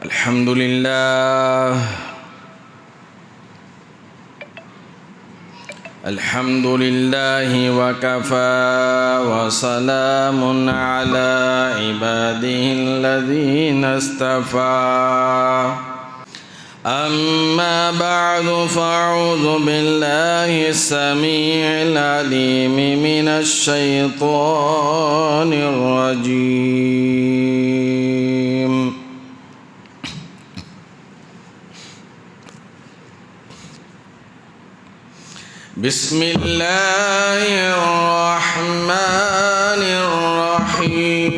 الحمد لله الحمد لله وكفى وسلام على عباده الذين اصطفى أما بعد فأعوذ بالله السميع العليم من الشيطان الرجيم بسم الله الرحمن الرحيم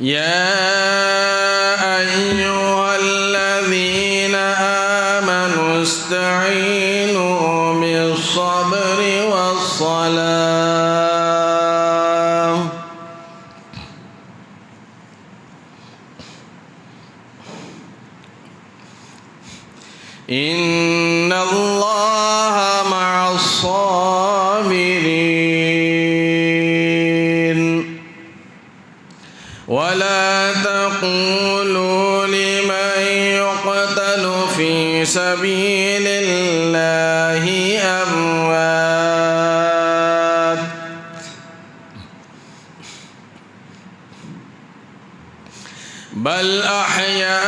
يا أيها الذين آمنوا استعينوا بالصبر والصلاة إن الله مع الصابرين ولا تقولوا لمن يقتل في سبيل الله أموات بل أحياء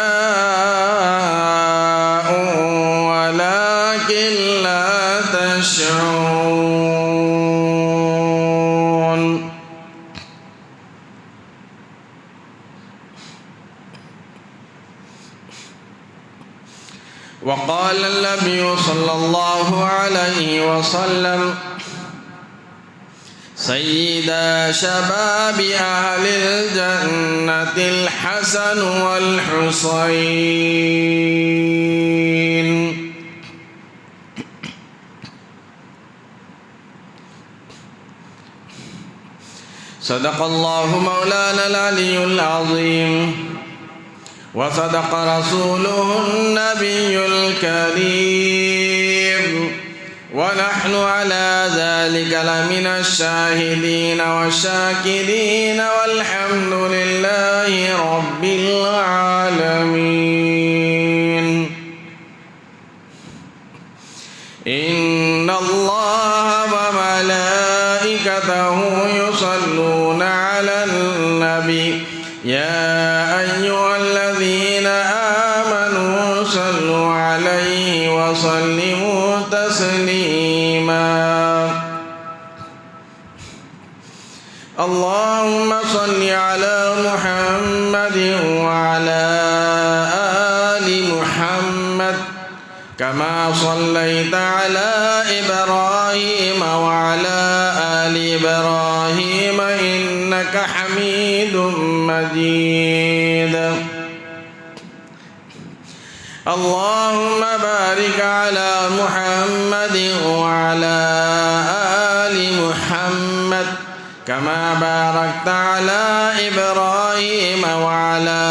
ولكن لا تشعرون وقال النبي صلى الله عليه وسلم سيدا شباب أهل الجنة الحسن والحسين صدق الله مولانا العلي العظيم وصدق رسوله النبي الكريم ونحن على ذلك لمن الشاهدين والشاكرين والحمد لله رب العالمين إن الله وملائكته يصلون على النبي يا أيها الذين آمنوا صلوا عليه وسلموا تسليما اللهم صل على محمد وعلى آل محمد كما صليت على إبراهيم وعلى آل إبراهيم إنك حميد مجيد اللهم بارك على محمد وعلى آل محمد كما باركت على إبراهيم وعلى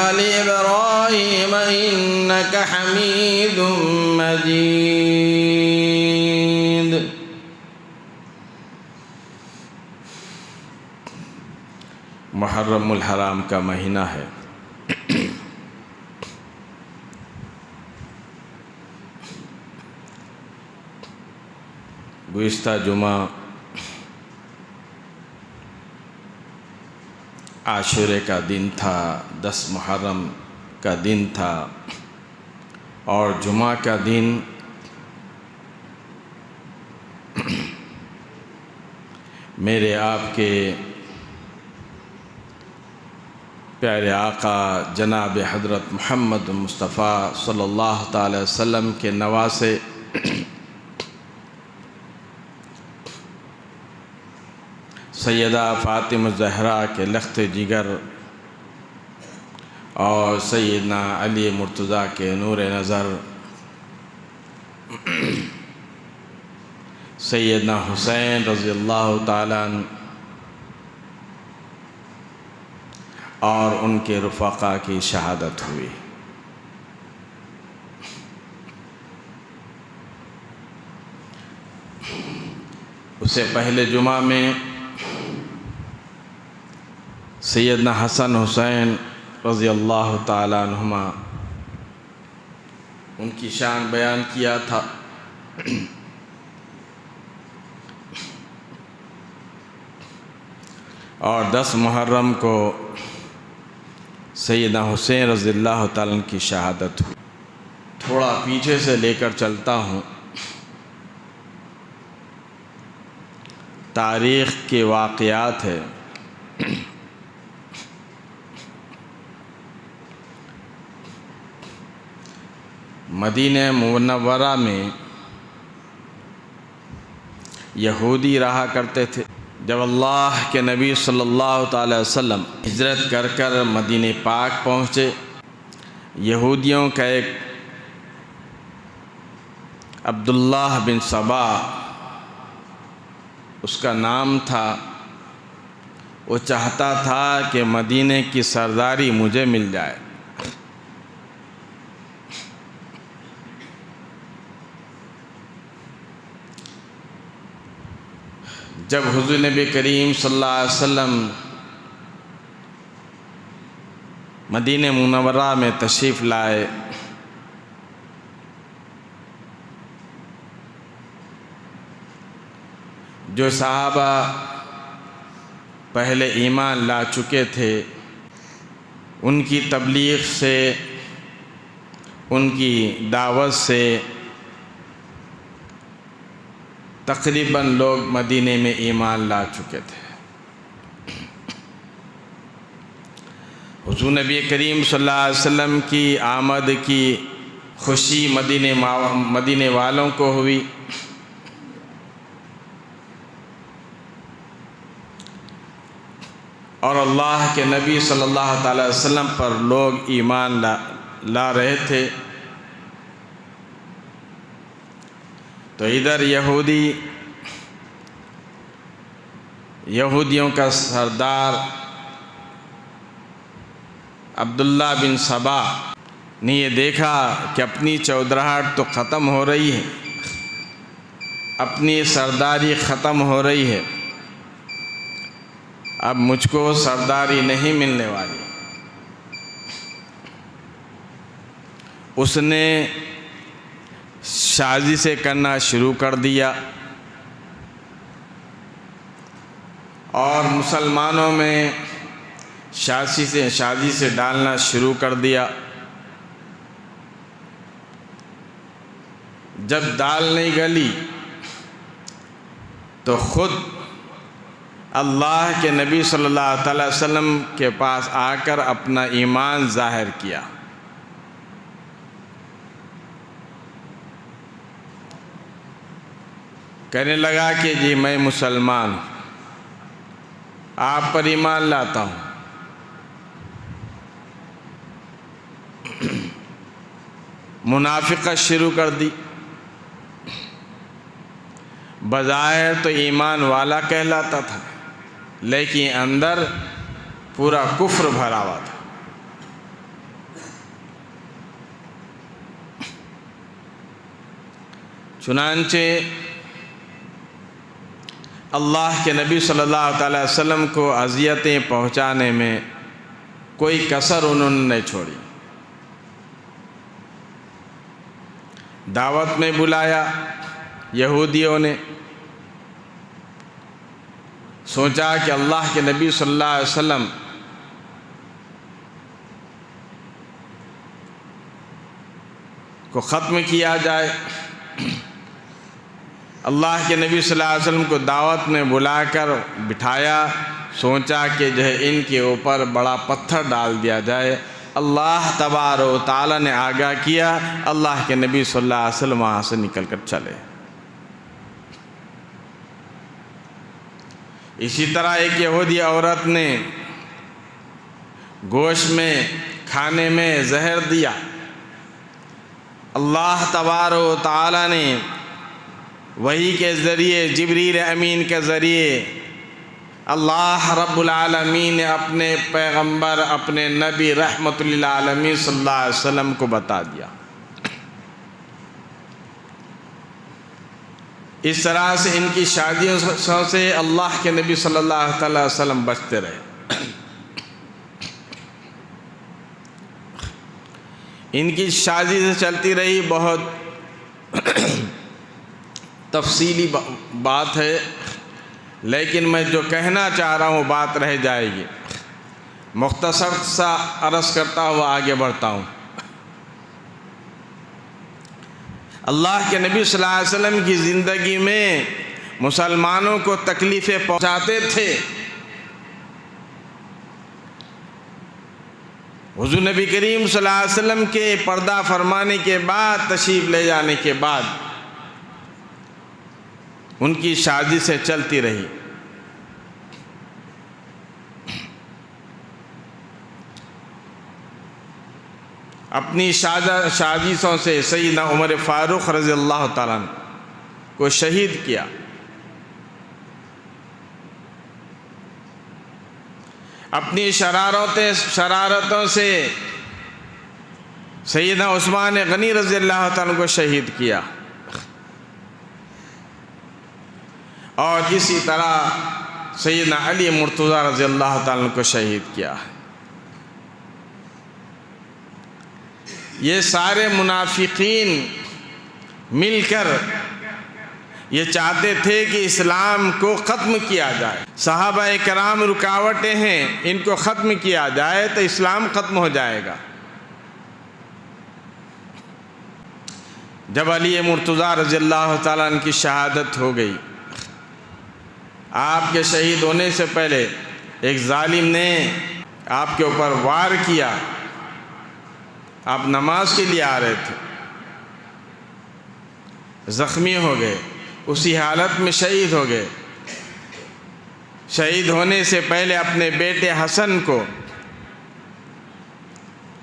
آل إبراهيم إنك حميد مجيد محرم الحرام کا مہینہ ہے گزشتہ جمعہ عاشورے کا دن تھا 10 محرم کا دن تھا اور جمعہ کا دن میرے آپ کے پیارے آقا جناب حضرت محمد مصطفیٰ صلی اللہ تعالی وسلم کے نواسے سیدہ فاطمہ الزہرا کے لخت جگر اور سیدنا علی مرتضیٰ کے نور نظر سیدنا حسین رضی اللہ تعالیٰ عنہ اور ان کے رفقا کی شہادت ہوئی۔ اس سے پہلے جمعہ میں سیدنا حسن حسین رضی اللہ تعالیٰ عنہما ان کی شان بیان کیا تھا۔ اور 10 محرم کو سیدنا حسین رضی اللہ تعالیٰ عنہ کی شہادت ہوئی۔ تھوڑا پیچھے سے لے کر چلتا ہوں، تاریخ کے واقعات ہے۔ مدینہ منورہ میں یہودی رہا کرتے تھے۔ جب اللہ کے نبی صلی اللہ تعالی وسلم ہجرت کر کر مدینہ پاک پہنچے، یہودیوں کا ایک عبداللہ بن سبا اس کا نام تھا، وہ چاہتا تھا کہ مدینہ کی سرداری مجھے مل جائے۔ جب حضور نبی کریم صلی اللہ علیہ وسلم مدینہ منورہ میں تشریف لائے، جو صحابہ پہلے ایمان لا چکے تھے، ان کی تبلیغ سے، ان کی دعوت سے تقریباً لوگ مدینے میں ایمان لا چکے تھے۔ حضور نبی کریم صلی اللہ علیہ وسلم کی آمد کی خوشی مدینے والوں کو ہوئی، اور اللہ کے نبی صلی اللہ تعالی وسلم پر لوگ ایمان لا رہے تھے۔ تو ادھر یہودیوں کا سردار عبداللہ بن سبا نے یہ دیکھا کہ اپنی چودراہٹ تو ختم ہو رہی ہے، اپنی سرداری ختم ہو رہی ہے، اب مجھ کو سرداری نہیں ملنے والی۔ اس نے سازشیں کرنا شروع کر دیا اور مسلمانوں میں سازشیں ڈالنا شروع کر دیا۔ جب دال نہیں گلی تو خود اللہ کے نبی صلی اللہ علیہ وسلم کے پاس آ کر اپنا ایمان ظاہر کیا۔ کہنے لگا کہ جی میں مسلمان ہوں، آپ پر ایمان لاتا ہوں۔ منافقت شروع کر دی۔ بظاہر تو ایمان والا کہلاتا تھا، لیکن اندر پورا کفر بھرا ہوا تھا۔ چنانچہ اللہ کے نبی صلی اللہ تعالی وسلم کو اذیتیں پہنچانے میں کوئی کسر انہوں نے نہیں چھوڑی۔ دعوت میں بلایا یہودیوں نے، سوچا کہ اللہ کے نبی صلی اللہ علیہ وسلم کو ختم کیا جائے۔ اللہ کے نبی صلی اللہ علیہ وسلم کو دعوت میں بلا کر بٹھایا، سوچا کہ جو ہے ان کے اوپر بڑا پتھر ڈال دیا جائے۔ اللہ تبارک و تعالیٰ نے آگاہ کیا، اللہ کے نبی صلی اللہ علیہ وسلم وہاں سے نکل کر چلے۔ اسی طرح ایک یہودی عورت نے گوشت میں کھانے میں زہر دیا۔ اللہ تبارک و تعالیٰ نے وحی کے ذریعے، جبریل امین کے ذریعے، اللہ رب العالمین نے اپنے پیغمبر، اپنے نبی رحمت للعالمین صلی اللہ علیہ وسلم کو بتا دیا۔ اس طرح سے ان کی شادیوں سے اللہ کے نبی صلی اللہ علیہ وسلم بچتے رہے۔ ان کی شادی سے چلتی رہی، بہت تفصیلی بات ہے، لیکن میں جو کہنا چاہ رہا ہوں وہ بات رہ جائے گی، مختصر سا عرض کرتا ہوا آگے بڑھتا ہوں۔ اللہ کے نبی صلی اللہ علیہ وسلم کی زندگی میں مسلمانوں کو تکلیفیں پہنچاتے تھے۔ حضور نبی کریم صلی اللہ علیہ وسلم کے پردہ فرمانے کے بعد، تشریف لے جانے کے بعد ان کی شادی سے چلتی رہی۔ اپنی شادیوں سے سیدنا عمر فاروق رضی اللہ تعالیٰ عنہ کو شہید کیا۔ اپنی شرارتوں سے سیدنا عثمان غنی رضی اللہ تعالیٰ عنہ کو شہید کیا، اور اسی طرح سیدنا علی مرتضیٰ رضی اللہ تعالیٰ عنہ کو شہید کیا۔ یہ سارے منافقین مل کر یہ چاہتے تھے کہ اسلام کو ختم کیا جائے۔ صحابہ کرام رکاوٹیں ہیں، ان کو ختم کیا جائے تو اسلام ختم ہو جائے گا۔ جب علی مرتضیٰ رضی اللہ تعالیٰ عنہ کی شہادت ہو گئی، آپ کے شہید ہونے سے پہلے ایک ظالم نے آپ کے اوپر وار کیا۔ آپ نماز کے لیے آ رہے تھے، زخمی ہو گئے، اسی حالت میں شہید ہو گئے۔ شہید ہونے سے پہلے اپنے بیٹے حسن کو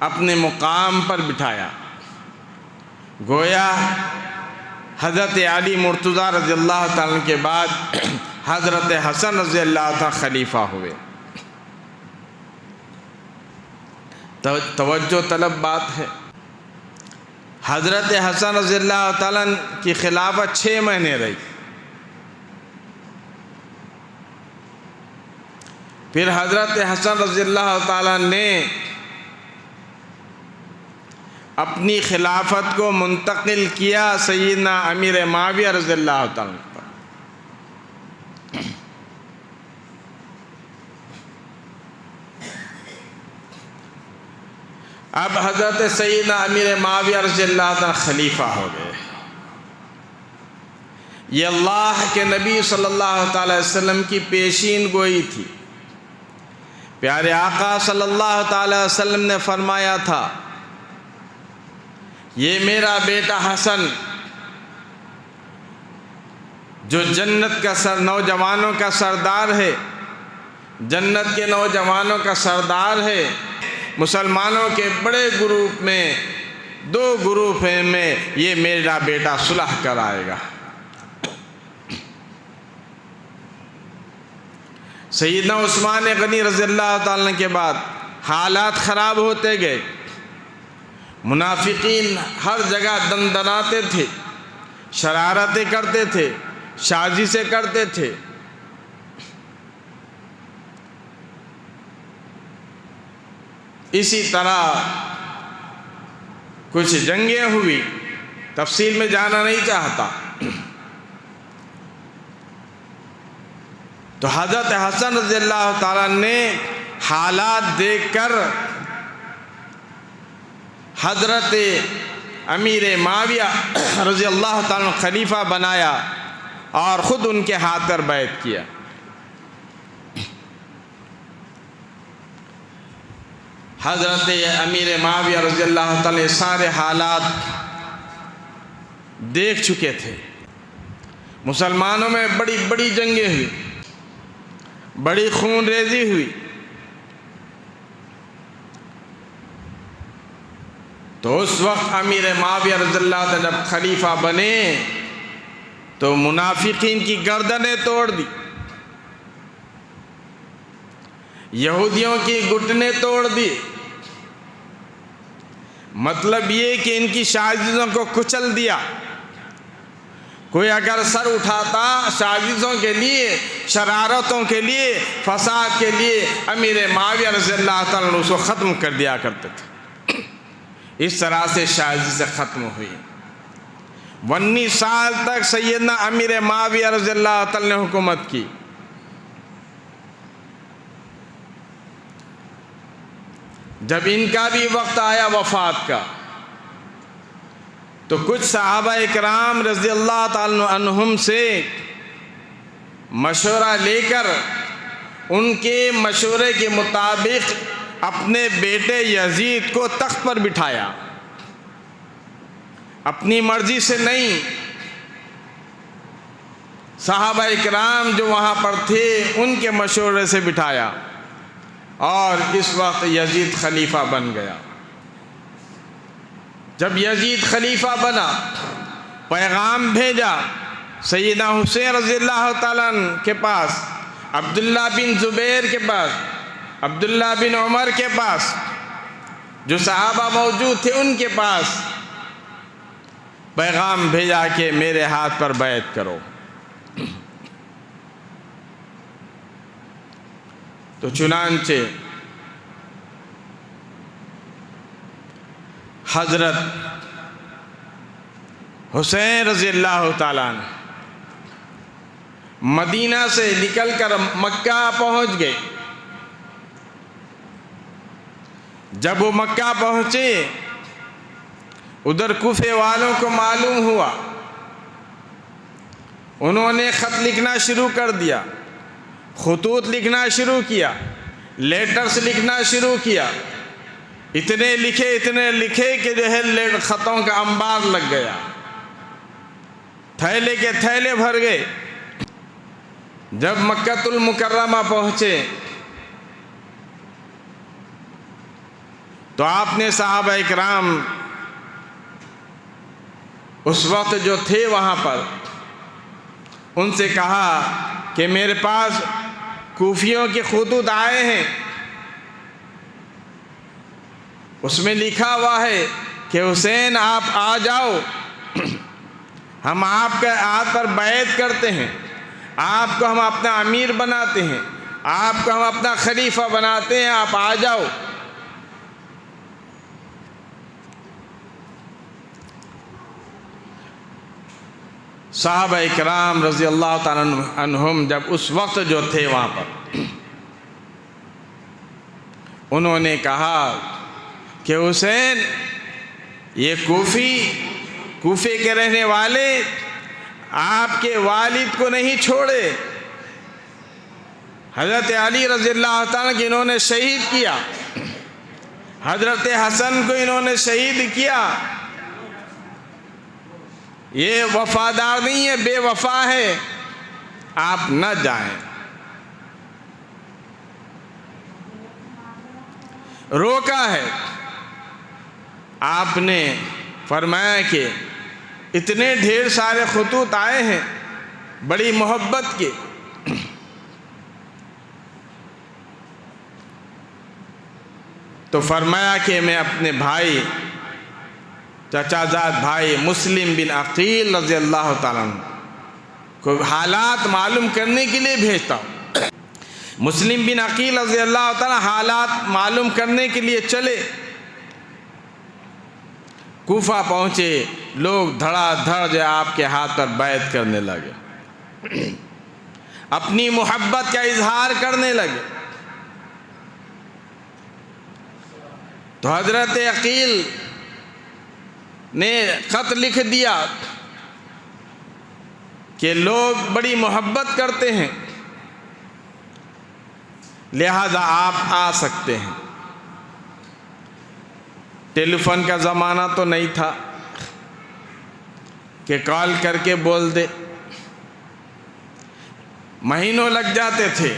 اپنے مقام پر بٹھایا، گویا حضرت علی مرتضیٰ رضی اللہ تعالیٰ کے بعد حضرت حسن رضی اللہ تعالیٰ خلیفہ ہوئے۔ توجہ طلب بات ہے۔ حضرت حسن رضی اللہ تعالیٰ کی خلافت 6 مہینے رہی، پھر حضرت حسن رضی اللہ تعالیٰ نے اپنی خلافت کو منتقل کیا سیدنا امیر معاویہ رضی اللہ تعالیٰ پر۔ اب حضرت سیدنا امیر معاویہ رضی اللہ تعالیٰ خلیفہ ہو گئے۔ یہ اللہ کے نبی صلی اللہ تعالیٰ وسلم کی پیشین گوئی تھی۔ پیارے آقا صلی اللہ تعالیٰ وسلم نے فرمایا تھا، یہ میرا بیٹا حسن جو جنت کا نوجوانوں کا سردار ہے، جنت کے نوجوانوں کا سردار ہے، مسلمانوں کے بڑے گروپ میں 2 گروپ میں یہ میرا بیٹا صلح کرائے گا۔ سیدنا عثمان غنی رضی اللہ تعالیٰ کے بعد حالات خراب ہوتے گئے، منافقین ہر جگہ دندناتے تھے، شرارتیں کرتے تھے، سازشیں کرتے تھے۔ اسی طرح کچھ جنگیں ہوئی، تفصیل میں جانا نہیں چاہتا۔ تو حضرت حسن رضی اللہ تعالیٰ نے حالات دیکھ کر حضرت امیر معاویہ رضی اللہ تعالیٰ خلیفہ بنایا اور خود ان کے ہاتھ پر بیعت کیا۔ حضرت امیر معاویہ رضی اللہ تعالیٰ سارے حالات دیکھ چکے تھے۔ مسلمانوں میں بڑی بڑی جنگیں ہوئی، بڑی خون ریزی ہوئی۔ تو اس وقت امیر معاویہ رضی اللہ تعالیٰ جب خلیفہ بنے تو منافقین کی گردنیں توڑ دی، یہودیوں کی گھٹنیں توڑ دی۔ مطلب یہ کہ ان کی سازشوں کو کچل دیا۔ کوئی اگر سر اٹھاتا سازشوں کے لیے، شرارتوں کے لیے، فساد کے لیے، امیر معاویہ رضی اللہ تعالیٰ عنہ اس کو ختم کر دیا کرتے تھے۔ اس طرح سے سازش ختم ہوئی۔ 19 سال تک سیدنا امیر معاویہ رضی اللہ تعالیٰ نے حکومت کی۔ جب ان کا بھی وقت آیا وفات کا تو کچھ صحابہ اکرام رضی اللہ تعالیٰ عنہم سے مشورہ لے کر ان کے مشورے کے مطابق اپنے بیٹے یزید کو تخت پر بٹھایا، اپنی مرضی سے نہیں۔ صحابہ اکرام جو وہاں پر تھے ان کے مشورے سے بٹھایا، اور اس وقت یزید خلیفہ بن گیا۔ جب یزید خلیفہ بنا، پیغام بھیجا سیدنا حسین رضی اللہ تعالیٰ عنہ کے پاس، عبداللہ بن زبیر کے پاس، عبداللہ بن عمر کے پاس، جو صحابہ موجود تھے ان کے پاس پیغام بھیجا کہ میرے ہاتھ پر بیعت کرو۔ تو چنانچہ حضرت حسین رضی اللہ تعالیٰ عنہ مدینہ سے نکل کر مکہ پہنچ گئے۔ جب وہ مکہ پہنچے، ادھر کوفے والوں کو معلوم ہوا، انہوں نے خط لکھنا شروع کر دیا، خطوط لکھنا شروع کیا، لیٹرز لکھنا شروع کیا۔ اتنے لکھے کہ جو ہے خطوں کا انبار لگ گیا، تھیلے کے تھیلے بھر گئے۔ جب مکہ المکرمہ پہنچے تو آپ نے صحابہ اکرام اس وقت جو تھے وہاں پر ان سے کہا کہ میرے پاس کوفیوں کے خطوط آئے ہیں، اس میں لکھا ہوا ہے کہ حسین آپ آ جاؤ، ہم آپ کے ہاتھ پر بیعت کرتے ہیں، آپ کو ہم اپنا امیر بناتے ہیں، آپ کو ہم اپنا خلیفہ بناتے ہیں، آپ آ جاؤ۔ صحابہ اکرام رضی اللہ تعالیٰ عنہم جب اس وقت جو تھے وہاں پر، انہوں نے کہا کہ حسین، یہ کوفے کے رہنے والے آپ کے والد کو نہیں چھوڑے، حضرت علی رضی اللہ تعالیٰ کی انہوں نے شہید کیا، حضرت حسن کو انہوں نے شہید کیا، یہ وفادار نہیں ہے، بے وفا ہے، آپ نہ جائیں۔ روکا ہے۔ آپ نے فرمایا کہ اتنے ڈھیر سارے خطوط آئے ہیں بڑی محبت کے، تو فرمایا کہ میں اپنے بھائی، چچا زاد بھائی مسلم بن عقیل رضی اللہ تعالیٰ عنہ کو حالات معلوم کرنے کے لیے بھیجتا ہوں۔ مسلم بن عقیل رضی اللہ تعالیٰ حالات معلوم کرنے کے لیے چلے، کوفہ پہنچے، لوگ دھڑا دھڑ جو آپ کے ہاتھ پر بیعت کرنے لگے، اپنی محبت کا اظہار کرنے لگے۔ تو حضرت عقیل نے خط لکھ دیا کہ لوگ بڑی محبت کرتے ہیں، لہذا آپ آ سکتے ہیں۔ ٹیلی فون کا زمانہ تو نہیں تھا کہ کال کر کے بول دے، مہینوں لگ جاتے تھے۔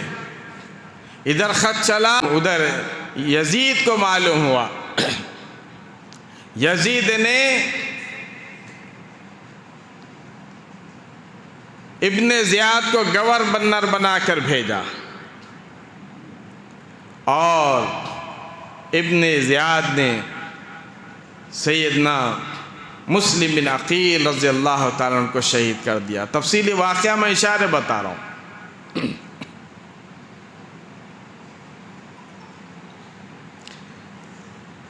ادھر خط چلا، ادھر یزید کو معلوم ہوا، یزید نے ابن زیاد کو گورنر بنا کر بھیجا، اور ابن زیاد نے سیدنا مسلم بن عقیل رضی اللہ تعالیٰ عنہ کو شہید کر دیا۔ تفصیلی واقعہ میں اشارے بتا رہا ہوں۔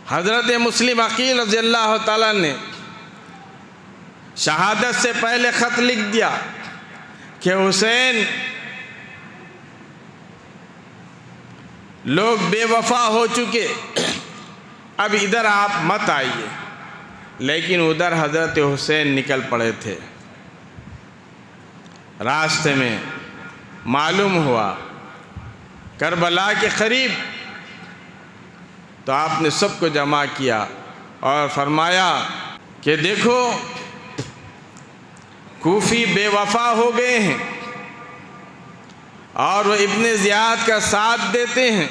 حضرت مسلم عقیل رضی اللہ تعالیٰ نے شہادت سے پہلے خط لکھ دیا کہ حسین، لوگ بے وفا ہو چکے، اب ادھر آپ مت آئیے۔ لیکن ادھر حضرت حسین نکل پڑے تھے۔ راستے میں معلوم ہوا کربلا کے قریب، تو آپ نے سب کو جمع کیا اور فرمایا کہ دیکھو کوفی بے وفا ہو گئے ہیں اور وہ ابن زیاد کا ساتھ دیتے ہیں،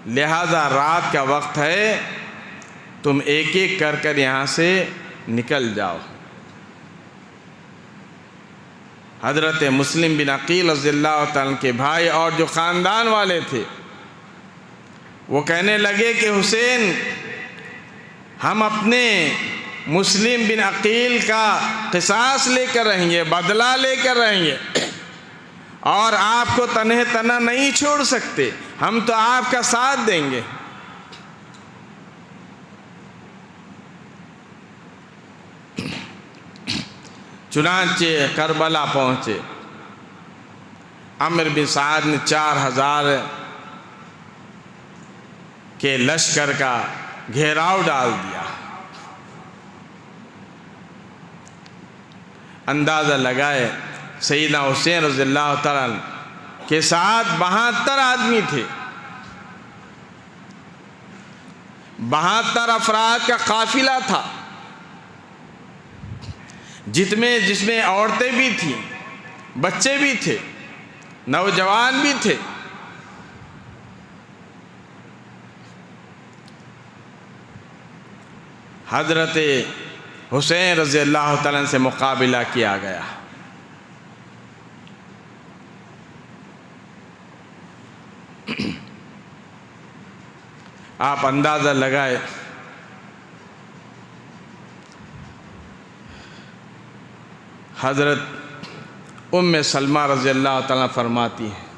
لہذا رات کا وقت ہے، تم ایک ایک کر کر یہاں سے نکل جاؤ۔ حضرت مسلم بن عقیل رضی اللہ تعالیٰ کے بھائی اور جو خاندان والے تھے وہ کہنے لگے کہ حسین، ہم اپنے مسلم بن عقیل کا قصاص لے کر رہیں گے، بدلہ لے کر رہیں گے، اور آپ کو تنہ تنہ نہیں چھوڑ سکتے، ہم تو آپ کا ساتھ دیں گے۔ چنانچہ کربلا پہنچے۔ عمرو بن سعد نے 4000 کے لشکر کا گھیراؤ ڈال دیا۔ اندازہ لگائے سیدنا حسین رضی اللہ تعالیٰ عنہ کے ساتھ 72 آدمی تھے۔ 72 افراد کا قافلہ تھا، جس میں عورتیں بھی تھیں، بچے بھی تھے، نوجوان بھی تھے۔ حضرت حسین رضی اللہ تعالیٰ سے مقابلہ کیا گیا۔ آپ اندازہ لگائے حضرت ام سلمہ رضی اللہ تعالیٰ فرماتی ہیں،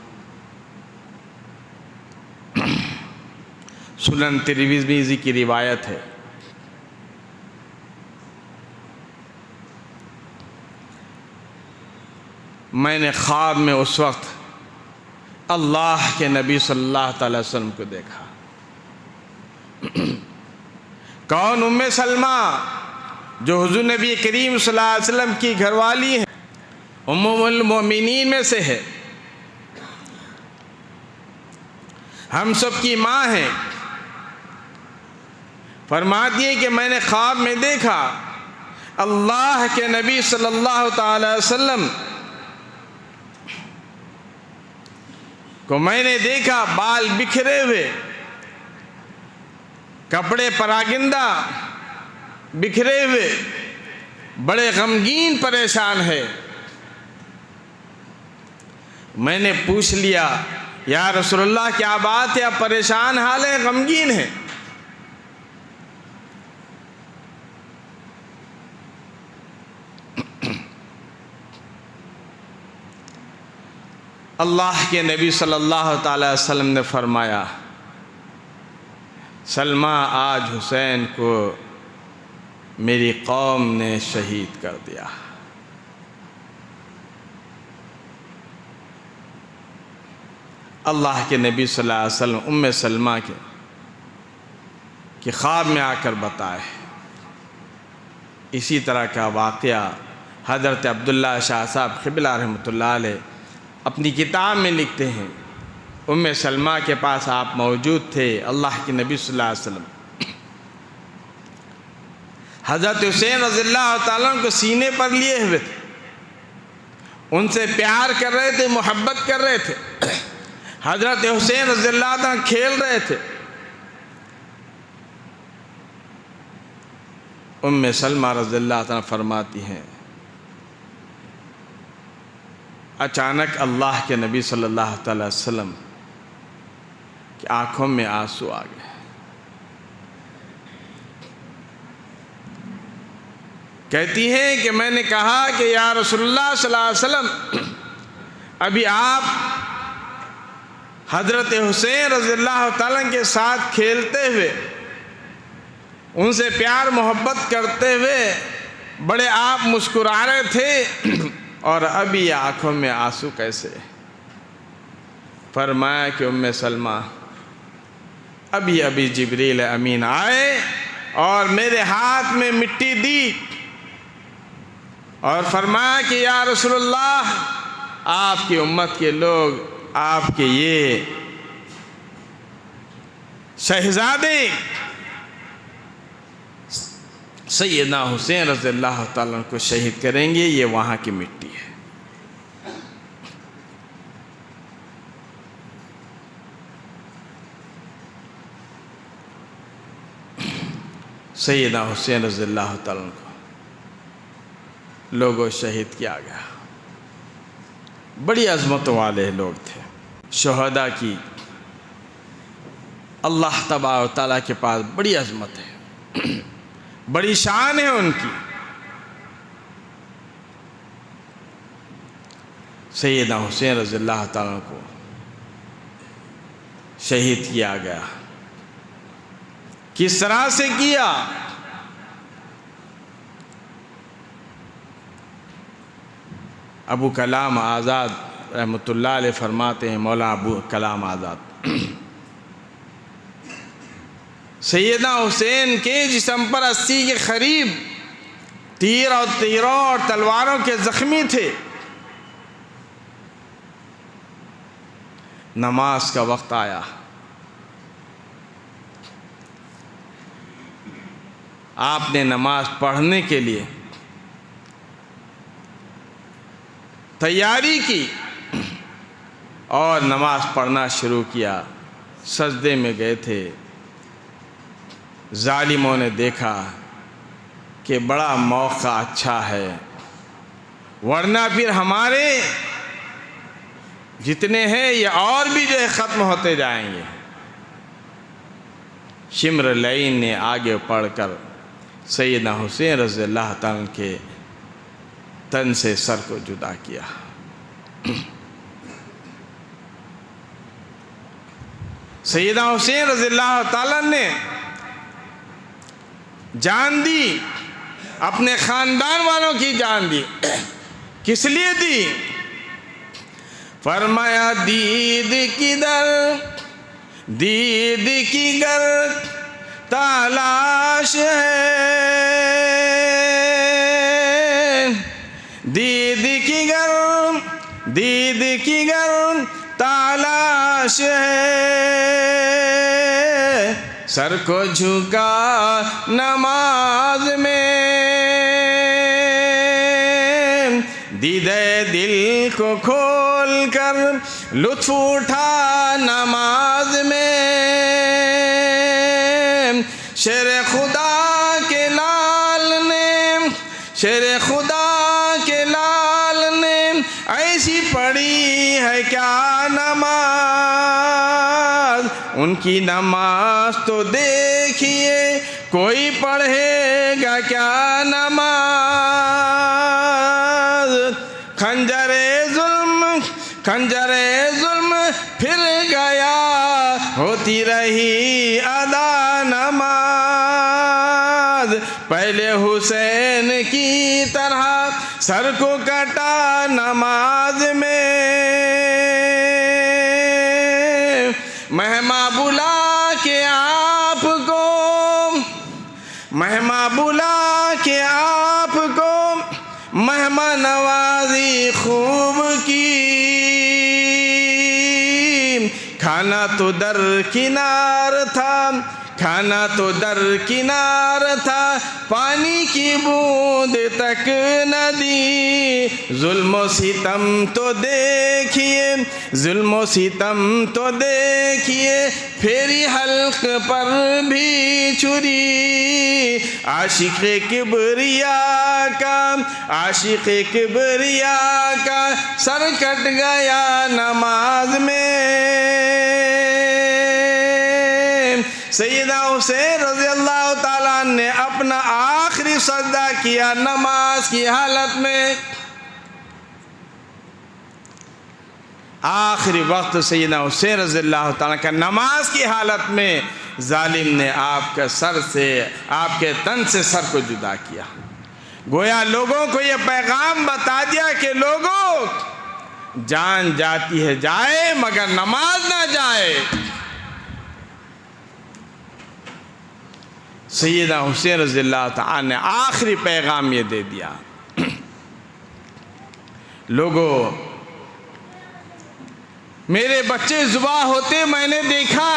سنن ترمذی کی روایت ہے، میں نے خواب میں اس وقت اللہ کے نبی صلی اللہ تعالی وسلم کو دیکھا۔ کون؟ ام سلمہ، جو حضور نبی کریم صلی اللہ علیہ وسلم کی گھر والی ہے، ام المؤمنین میں سے ہے، ہم سب کی ماں ہے۔ فرماتی ہے کہ میں نے خواب میں دیکھا اللہ کے نبی صلی اللہ تعالی وسلم کو، میں نے دیکھا بال بکھرے ہوئے، کپڑے پراگندہ بکھرے ہوئے، بڑے غمگین پریشان ہے۔ میں نے پوچھ لیا یا رسول اللہ کیا بات ہے، آپ پریشان حال ہیں، غمگین ہیں؟ اللہ کے نبی صلی اللہ تعالی وسلم نے فرمایا، سلمہ آج حسین کو میری قوم نے شہید کر دیا۔ اللہ کے نبی صلی اللہ علیہ وسلم ام سلمہ کے خواب میں آ کر بتائے۔ اسی طرح کا واقعہ حضرت عبداللہ شاہ صاحب قبلہ رحمۃ اللہ علیہ اپنی کتاب میں لکھتے ہیں، ام سلمہ کے پاس آپ موجود تھے، اللہ کے نبی صلی اللہ علیہ وسلم حضرت حسین رضی اللہ تعالیٰ کو سینے پر لیے ہوئے تھے، ان سے پیار کر رہے تھے، محبت کر رہے تھے۔ حضرت حسین رضی اللہ تعالیٰ کھیل رہے تھے۔ ام سلمہ رضی اللہ تعالیٰ فرماتی ہیں، اچانک اللہ کے نبی صلی اللہ تعالی وسلم کی آنکھوں میں آنسو آ گئے۔ کہتی ہیں کہ میں نے کہا کہ یا رسول اللہ صلی اللہ علیہ وسلم، ابھی آپ حضرت حسین رضی اللہ تعالیٰ کے ساتھ کھیلتے ہوئے، ان سے پیار محبت کرتے ہوئے بڑے آپ مسکرا رہے تھے، اور ابھی آنکھوں میں آنسو کیسے؟ فرمایا کہ ام سلمہ، ابھی جبریل امین آئے اور میرے ہاتھ میں مٹی دی اور فرمایا کہ یا رسول اللہ، آپ کی امت کے لوگ آپ کے یہ شہزادے سیدنا حسین رضی اللہ تعالیٰ کو شہید کریں گے، یہ وہاں کی مٹی ہے۔ سیدنا حسین رضی اللہ تعالیٰ کو لوگوں شہید کیا گیا۔ بڑی عظمت والے لوگ تھے، شہداء کی اللہ تبارک و تعالیٰ کے پاس بڑی عظمت ہے، بڑی شان ہے ان کی۔ سیدنا حسین رضی اللہ تعالیٰ کو شہید کیا گیا۔ کس طرح سے کیا؟ ابو کلام آزاد رحمۃ اللہ علیہ فرماتے ہیں، مولانا ابو کلام آزاد، سیدنا حسین کے جسم پر 80 کے قریب تیروں اور تلواروں کے زخمی تھے۔ نماز کا وقت آیا، آپ نے نماز پڑھنے کے لیے تیاری کی اور نماز پڑھنا شروع کیا۔ سجدے میں گئے تھے، ظالموں نے دیکھا کہ بڑا موقع اچھا ہے، ورنہ پھر ہمارے جتنے ہیں یہ اور بھی جو ہے ختم ہوتے جائیں گے۔ شمر لعین نے آگے پڑھ کر سیدنا حسین رضی اللہ تعالیٰ کے تن سے سر کو جدا کیا۔ سیدنا حسین رضی اللہ تعالیٰ نے جان دی، اپنے خاندان والوں کی جان دی۔ کس لیے دی؟ فرمایا دید کی گر تلاش ہے، دید کی گر تلاش ہے، سر کو جھکا نماز میں، دیدے دل کو کھول کر لطف اٹھا نماز میں، شیر خدا کے لال نے ایسی پڑھی ہے کیا نماز، ان کی نماز تو دیکھیے کوئی پڑھے گا کیا نماز، خنجر ظلم پھر گیا، ہوتی رہی ادا نماز، پہلے حسین کی طرح سر کو کٹا نماز میں، مہماں بلا کے آپ کو مہمان نوازی خوب کی، کھانا تو درکنار تھا، پانی کی بوند تک نہ دی، ظلم و ستم تو دیکھیے، پھیری حلق پر بھی چھری، عاشق کبریا کا سر کٹ گیا نماز میں۔ سیدنا حسین رضی اللہ تعالیٰ نے اپنا آخری سجدہ کیا نماز کی حالت میں. آخری وقت سیدنا حسین رضی اللہ تعالیٰ کا نماز کی حالت میں ظالم نے آپ کے سر سے، آپ کے تن سے سر کو جدا کیا. گویا لوگوں کو یہ پیغام بتا دیا کہ لوگوں، جان جاتی ہے جائے مگر نماز نہ جائے. سیدنا حسین رضی اللہ تعالیٰ نے آخری پیغام یہ دے دیا. لوگوں، میرے بچے ذبح ہوتے میں نے دیکھا،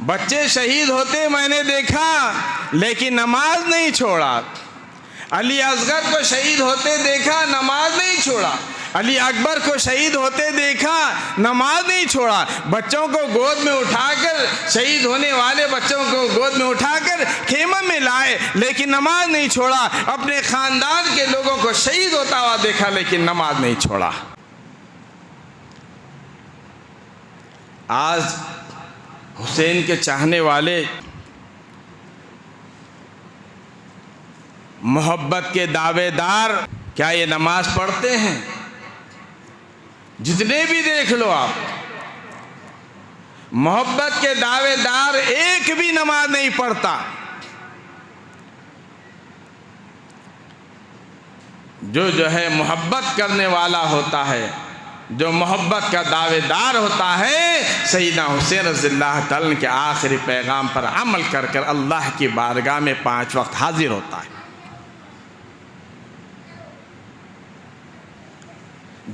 بچے شہید ہوتے میں نے دیکھا، لیکن نماز نہیں چھوڑا. علی اصغر کو شہید ہوتے دیکھا، نماز نہیں چھوڑا. علی اکبر کو شہید ہوتے دیکھا، نماز نہیں چھوڑا. بچوں کو گود میں اٹھا کر، شہید ہونے والے بچوں کو گود میں اٹھا کر خیمہ میں لائے، لیکن نماز نہیں چھوڑا. اپنے خاندان کے لوگوں کو شہید ہوتا ہوا دیکھا، لیکن نماز نہیں چھوڑا. آج حسین کے چاہنے والے، محبت کے دعوے دار، کیا یہ نماز پڑھتے ہیں؟ جتنے بھی دیکھ لو آپ، محبت کے دعوے دار ایک بھی نماز نہیں پڑھتا. جو ہے محبت کرنے والا ہوتا ہے، جو محبت کا دعوے دار ہوتا ہے، سیدنا حسین رضی اللہ تعالیٰ کے آخری پیغام پر عمل کر کر اللہ کی بارگاہ میں 5 وقت حاضر ہوتا ہے.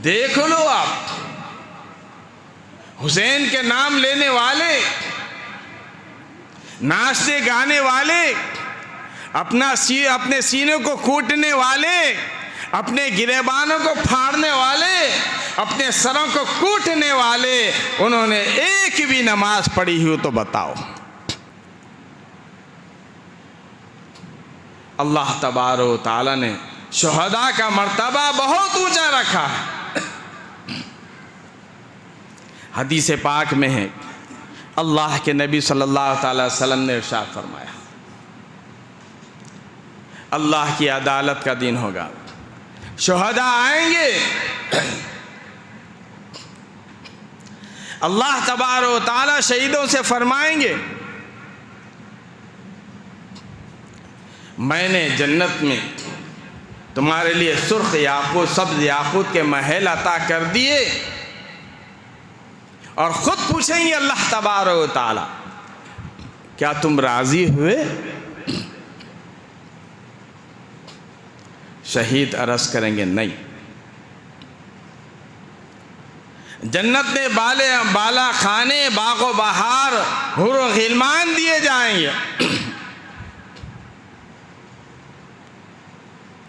دیکھ لو آپ، حسین کے نام لینے والے، ناچتے گانے والے، اپنے سینے کو کوٹنے والے، اپنے گریبانوں کو پھاڑنے والے، اپنے سروں کو کوٹنے والے، انہوں نے ایک بھی نماز پڑھی ہو تو بتاؤ. اللہ تبارک و تعالی نے شہداء کا مرتبہ بہت اونچا رکھا ہے. حدیث پاک میں ہے، اللہ کے نبی صلی اللہ تعالی وسلم نے ارشاد فرمایا، اللہ کی عدالت کا دن ہوگا، شہداء آئیں گے، اللہ تبارک و تعالی شہیدوں سے فرمائیں گے، میں نے جنت میں تمہارے لیے سرخ یاقوت، سبز یاقوت کے محل عطا کر دیے. اور خود پوچھیں گے اللہ تبارک و تعالی، کیا تم راضی ہوئے؟ شہید عرض کریں گے نہیں. جنت میں بالا خانے، باغ و بہار، حور و غلمان دیے جائیں گے.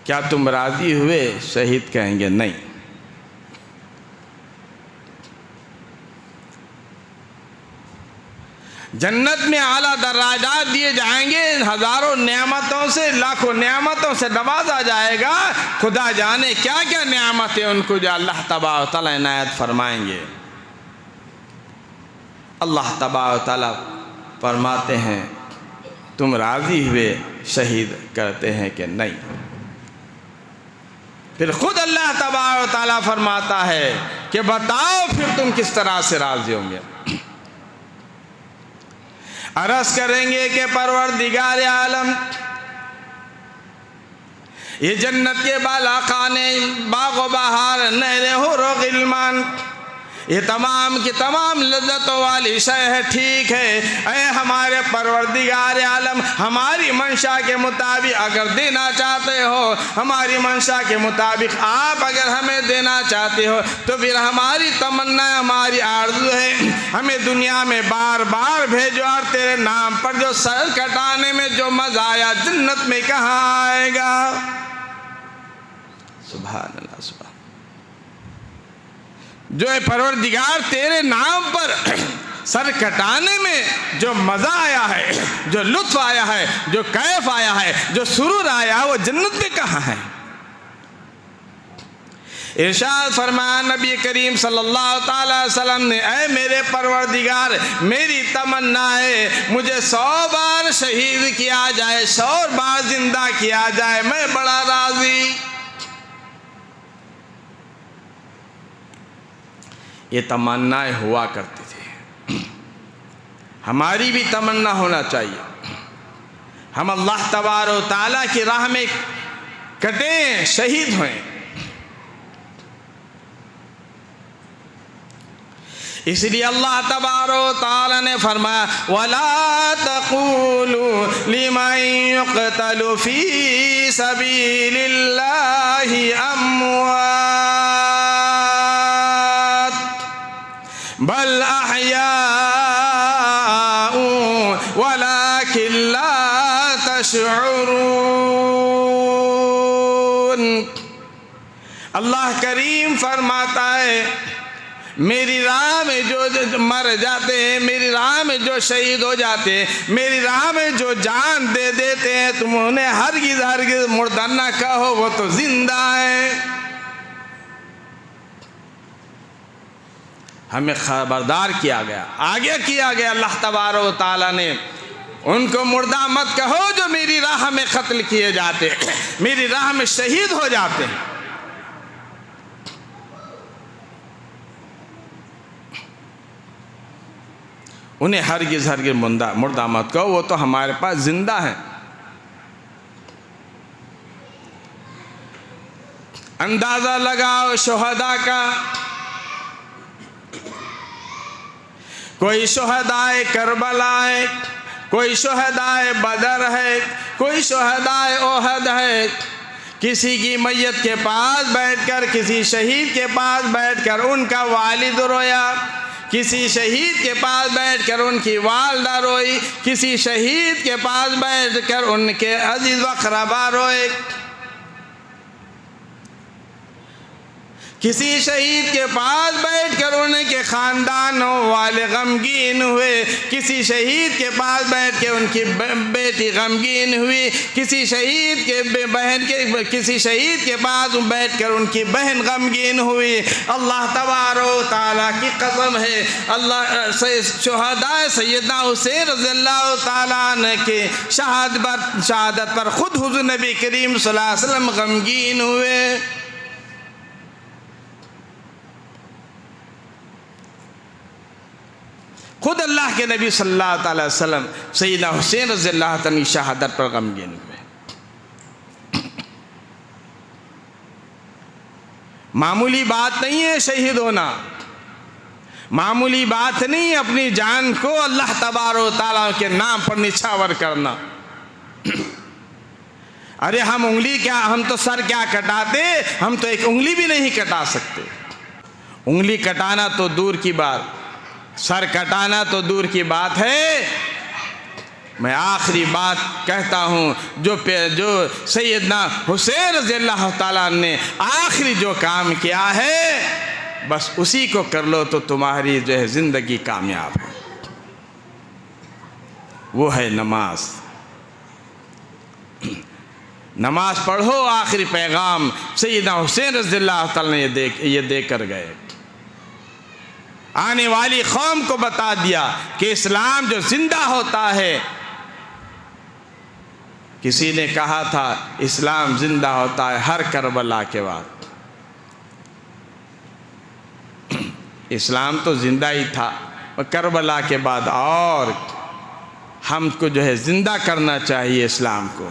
کیا تم راضی ہوئے؟ شہید کہیں گے نہیں. جنت میں اعلیٰ دراجات دیے جائیں گے، ہزاروں نعمتوں سے، لاکھوں نعمتوں سے نوازا جائے گا. خدا جانے کیا کیا نعمتیں ان کو جو اللہ تبارک و تعالی عنایت فرمائیں گے. اللہ تبارک و تعالی فرماتے ہیں تم راضی ہوئے؟ شہید کرتے ہیں کہ نہیں. پھر خود اللہ تبارک و تعالی فرماتا ہے کہ بتاؤ پھر تم کس طرح سے راضی ہوں گے. عرض کریں گے کہ پروردگار عالم، یہ جنت کے بالا خانے، باغ و بہار، نہریں، حور و غلمان، یہ تمام کی تمام لذتوں والی شے ہے، ٹھیک ہے. اے ہمارے پروردگار عالم، ہماری منشا کے مطابق اگر دینا چاہتے ہو، ہماری منشا کے مطابق آپ اگر ہمیں دینا چاہتے ہو تو پھر ہماری تمنا، ہماری آرزو ہے، ہمیں دنیا میں بار بار بھیجو، اور تیرے نام پر جو سر کٹانے میں جو مزہ آیا، جنت میں کہاں آئے گا. سبحان اللہ، سبحان. جو اے پروردگار تیرے نام پر سر کٹانے میں جو مزہ آیا ہے، جو لطف آیا ہے، جو کیف آیا ہے، جو سرور آیا ہے، وہ جنت میں کہاں ہے. ارشاد فرمایا نبی کریم صلی اللہ تعالی وسلم نے، اے میرے پروردگار، میری تمنا ہے مجھے 100 بار شہید کیا جائے، 100 بار زندہ کیا جائے، میں بڑا راضی۔ یہ تمنائیں ہوا کرتی تھی، ہماری بھی تمنا ہونا چاہیے، ہم اللہ تبارک و تعالیٰ کی راہ میں کٹیں، شہید ہوئیں۔ اس لیے اللہ تبارک و تعالیٰ نے فرمایا وَلَا تَقُولُوا لِمَنْ يُقْتَلُ فِي سَبِيلِ اللَّهِ أَمْوَاتٌ بَلْ أَحْيَاءٌ وَلَكِنْ لَا تَشْعُرُونَ۔ اللہ کریم فرماتا ہے میری راہ میں جو مر جاتے ہیں، میری راہ میں جو شہید ہو جاتے ہیں، میری راہ میں جو جان دے دیتے ہیں، تم انہیں ہرگز ہرگز مردہ نہ کہو، وہ تو زندہ ہیں۔ ہمیں خبردار کیا گیا، آگے کیا گیا اللہ تبارک و تعالیٰ نے، ان کو مردہ مت کہو جو میری راہ میں قتل کیے جاتے ہیں، میری راہ میں شہید ہو جاتے ہیں۔ انہیں ہرگز ہرگز مردہ مت کہو، وہ تو ہمارے پاس زندہ ہیں۔ اندازہ لگاؤ شہداء کا، کوئی شہداء کربلا ہے، کوئی شہداء بدر ہے، کوئی شہداء احد ہے۔ کسی کی میت کے پاس بیٹھ کر، کسی شہید کے پاس بیٹھ کر ان کا والد رویا، کسی شہید کے پاس بیٹھ کر ان کی والدہ روئی، کسی شہید کے پاس بیٹھ کر ان کے عزیز و اقربا روئے، کسی شہید کے پاس بیٹھ کر ان کے خاندانوں والے غمگین ہوئے، کسی شہید کے پاس بیٹھ کے ان کی بیٹی غمگین ہوئی، کسی شہید کے پاس بیٹھ کر ان کی بہن غمگین ہوئی۔ اللہ تبارک و تعالیٰ کی قسم ہے، اللہ شہداء سیدنا حسین رضی اللہ تعالیٰ عنہ کے شہادت پر خود حضور نبی کریم صلی اللہ علیہ وسلم غمگین ہوئے۔ خود اللہ کے نبی صلی اللہ علیہ وسلم سیدنا حسین رضی اللہ عنہ کی شہادت پر غمگین ہوئے۔ معمولی بات نہیں ہے شہید ہونا، معمولی بات نہیں ہے اپنی جان کو اللہ تبارک و تعالیٰ کے نام پر نچھاور کرنا۔ ارے ہم تو سر کیا کٹاتے، ہم تو ایک انگلی بھی نہیں کٹا سکتے۔ انگلی کٹانا تو دور کی بات، سر کٹانا تو دور کی بات ہے۔ میں آخری بات کہتا ہوں، جو سیدنا حسین رضی اللہ تعالیٰ نے آخری جو کام کیا ہے، بس اسی کو کر لو تو تمہاری جو ہے زندگی کامیاب ہے۔ وہ ہے نماز۔ نماز پڑھو، آخری پیغام سیدنا حسین رضی اللہ تعالیٰ نے یہ دے کر گئے۔ آنے والی قوم کو بتا دیا کہ اسلام جو زندہ ہوتا ہے، کسی نے کہا تھا اسلام زندہ ہوتا ہے ہر کربلا کے بعد۔ اسلام تو زندہ ہی تھا، کربلا کے بعد اور ہم کو جو ہے زندہ کرنا چاہیے اسلام کو،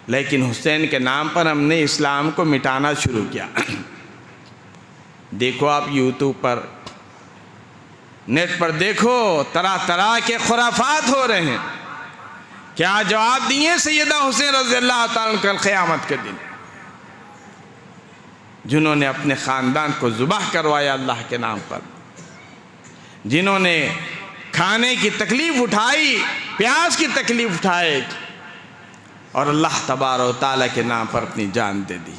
لیکن حسین کے نام پر ہم نے اسلام کو مٹانا شروع کیا۔ دیکھو آپ یوٹیوب پر، نیٹ پر دیکھو، طرح طرح کے خرافات ہو رہے ہیں۔ کیا جواب دیے سیدنا حسین رضی اللہ تعالیٰ کل قیامت کے دن، جنہوں نے اپنے خاندان کو ذبح کروایا اللہ کے نام پر، جنہوں نے کھانے کی تکلیف اٹھائی، پیاس کی تکلیف اٹھائے، اور اللہ تبارک و تعالیٰ کے نام پر اپنی جان دے دی۔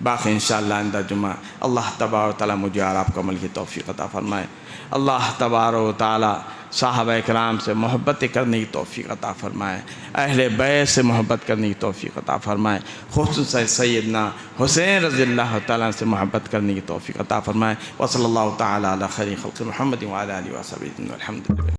باقی انشاءاللہ آئندہ جمعہ اللہ تبارک و تعالیٰ مجھے اور آپ کو عمل کی توفیق عطا فرمائے۔ اللہ تبارک و تعالیٰ صحابہ اکرام سے محبت کرنے کی توفیق عطا فرمائے، اہل بیت سے محبت کرنے کی توفیق عطا فرمائے، خصوصاً سیدنا حسین رضی اللہ تعالیٰ سے محبت کرنے کی توفیق عطا فرمائے۔ وصلی اللہ تعالیٰ علی خیر خلق محمد وعلی آلہ وصحبہ الحمد للہ۔